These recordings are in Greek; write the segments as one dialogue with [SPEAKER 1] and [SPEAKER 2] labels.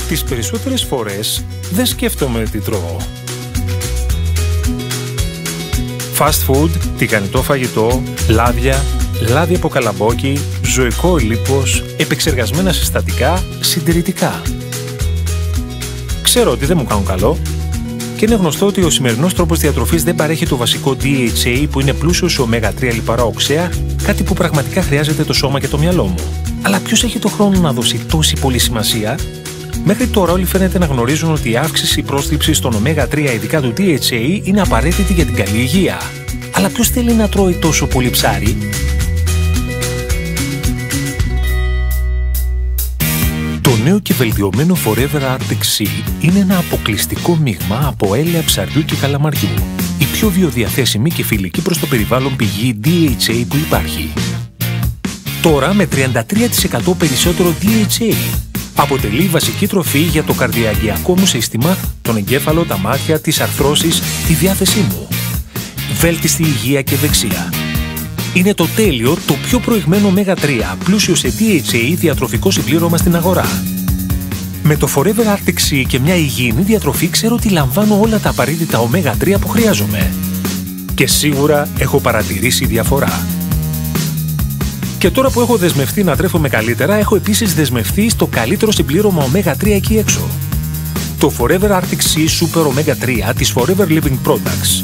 [SPEAKER 1] Τις περισσότερες φορές δεν σκέφτομαι τι τρώω. Fast food, τηγανιτό φαγητό, λάδι από καλαμπόκι, ζωικό λίπος, επεξεργασμένα συστατικά, συντηρητικά. Ξέρω ότι δεν μου κάνουν καλό και είναι γνωστό ότι ο σημερινός τρόπος διατροφής δεν παρέχει το βασικό DHA που είναι πλούσιο σε ω3 λιπαρά οξέα, κάτι που πραγματικά χρειάζεται το σώμα και το μυαλό μου. Αλλά ποιος έχει το χρόνο να δώσει τόση πολύ σημασία? Μέχρι τώρα όλοι φαίνεται να γνωρίζουν ότι η αύξηση πρόσληψης των ω3, ειδικά του DHA, είναι απαραίτητη για την καλή υγεία. Αλλά ποιος θέλει να τρώει τόσο πολύ ψάρι? Το νέο και βελτιωμένο Forever Arctic Sea είναι ένα αποκλειστικό μείγμα από έλαια ψαριού και καλαμαριού. Η πιο βιοδιαθέσιμη και φιλική προς το περιβάλλον πηγή DHA που υπάρχει. Τώρα με 33% περισσότερο DHA. Αποτελεί βασική τροφή για το καρδιαγγειακό μου σύστημα, τον εγκέφαλο, τα μάτια, τις αρθρώσεις, τη διάθεσή μου. Βέλτιστη υγεία και δεξία. Είναι το τέλειο, το πιο προηγμένο ω3, πλούσιο σε DHA διατροφικό συμπλήρωμα στην αγορά. Με το Forever Arctic Sea και μια υγιεινή διατροφή ξέρω ότι λαμβάνω όλα τα απαραίτητα ω3 που χρειάζομαι. Και σίγουρα έχω παρατηρήσει διαφορά. Και τώρα που έχω δεσμευτεί να τρέφομαι καλύτερα, έχω επίσης δεσμευτεί στο καλύτερο συμπλήρωμα ω3 εκεί έξω. Το Forever Arctic Sea Super Omega 3 της Forever Living Products.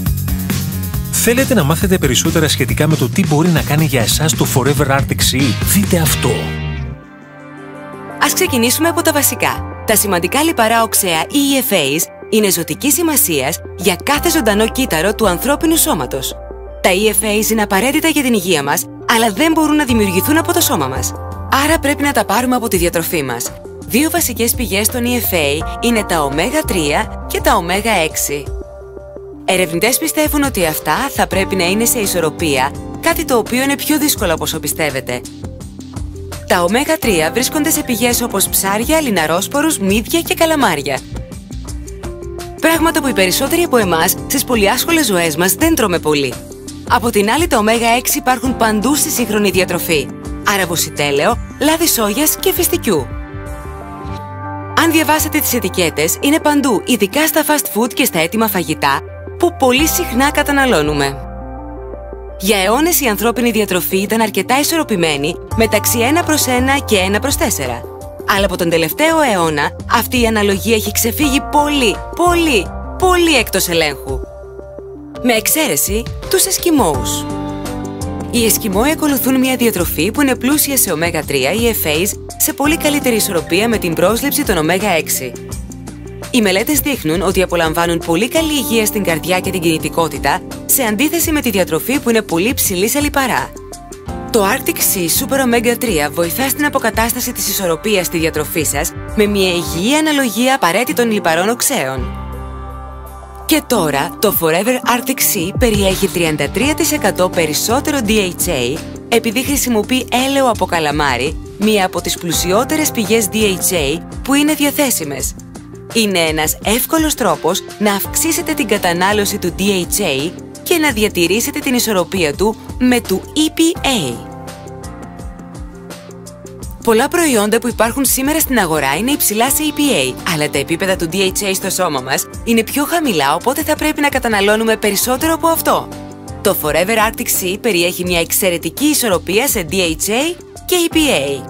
[SPEAKER 1] Θέλετε να μάθετε περισσότερα σχετικά με το τι μπορεί να κάνει για εσάς το Forever Arctic Sea? Δείτε αυτό!
[SPEAKER 2] Ας ξεκινήσουμε από τα βασικά. Τα σημαντικά λιπαρά οξέα EFAs είναι ζωτικής σημασίας για κάθε ζωντανό κύτταρο του ανθρώπινου σώματος. Τα EFAs είναι απαραίτητα για την υγεία μας, αλλά δεν μπορούν να δημιουργηθούν από το σώμα μας. Άρα πρέπει να τα πάρουμε από τη διατροφή μας. Δύο βασικές πηγές των EFA είναι τα ω3 και τα ω6. Ερευνητές πιστεύουν ότι αυτά θα πρέπει να είναι σε ισορροπία, κάτι το οποίο είναι πιο δύσκολο από όσο πιστεύετε. Τα ω3 βρίσκονται σε πηγές όπως ψάρια, λιναρόσπορους, μύδια και καλαμάρια. Πράγματα που οι περισσότεροι από εμάς στις πολυάσχολες ζωές μας δεν τρώμε πολύ. Από την άλλη, τα ω6 υπάρχουν παντού στη σύγχρονη διατροφή. Άρα βοσιτέλαιο, λάδι σόγιας και φιστικιού. Αν διαβάσετε τις ετικέτες, είναι παντού, ειδικά στα fast food και στα έτοιμα φαγητά, που πολύ συχνά καταναλώνουμε. Για αιώνες η ανθρώπινη διατροφή ήταν αρκετά ισορροπημένη μεταξύ 1/1 και 1/4. Αλλά από τον τελευταίο αιώνα αυτή η αναλογία έχει ξεφύγει πολύ εκτός ελέγχου. Με εξαίρεση τους Εσκιμώους. Οι Εσκιμώοι ακολουθούν μια διατροφή που είναι πλούσια σε ω3 EFAs σε πολύ καλύτερη ισορροπία με την πρόσληψη των ω6. Οι μελέτες δείχνουν ότι απολαμβάνουν πολύ καλή υγεία στην καρδιά και την κινητικότητα, σε αντίθεση με τη διατροφή που είναι πολύ ψηλή σε λιπαρά. Το Arctic Sea Super Omega 3 βοηθά στην αποκατάσταση της ισορροπίας στη διατροφή σας με μια υγιή αναλογία απαραίτητων λιπαρών οξέων. Και τώρα, το Forever Arctic Sea περιέχει 33% περισσότερο DHA επειδή χρησιμοποιεί έλαιο από καλαμάρι, μία από τις πλουσιότερες πηγές DHA που είναι διαθέσιμες. Είναι ένας εύκολος τρόπος να αυξήσετε την κατανάλωση του DHA και να διατηρήσετε την ισορροπία του με του EPA. Πολλά προϊόντα που υπάρχουν σήμερα στην αγορά είναι υψηλά σε EPA, αλλά τα επίπεδα του DHA στο σώμα μας είναι πιο χαμηλά, οπότε θα πρέπει να καταναλώνουμε περισσότερο από αυτό. Το Forever Arctic Sea περιέχει μια εξαιρετική ισορροπία σε DHA και EPA.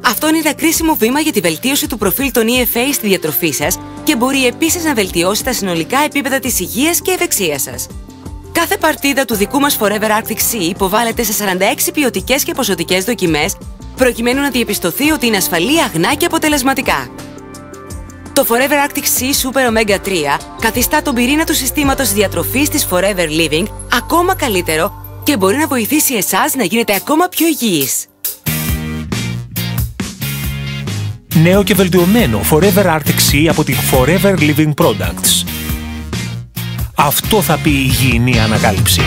[SPEAKER 2] Αυτό είναι ένα κρίσιμο βήμα για τη βελτίωση του προφίλ των EFA στη διατροφή σας και μπορεί επίσης να βελτιώσει τα συνολικά επίπεδα της υγείας και ευεξίας σας. Κάθε παρτίδα του δικού μας Forever Arctic Sea υποβάλλεται σε 46 ποιοτικές και ποσοτικές δοκιμές προκειμένου να διαπιστωθεί ότι είναι ασφαλή, αγνά και αποτελεσματικά. Το Forever Arctic Sea Super Omega 3 καθιστά τον πυρήνα του συστήματος διατροφής της Forever Living ακόμα καλύτερο και μπορεί να βοηθήσει εσάς να γίνετε ακόμα πιο υγιείς.
[SPEAKER 1] Νέο και βελτιωμένο Forever Arctic Sea από την Forever Living Products. Αυτό θα πει υγιεινή ανακάλυψη.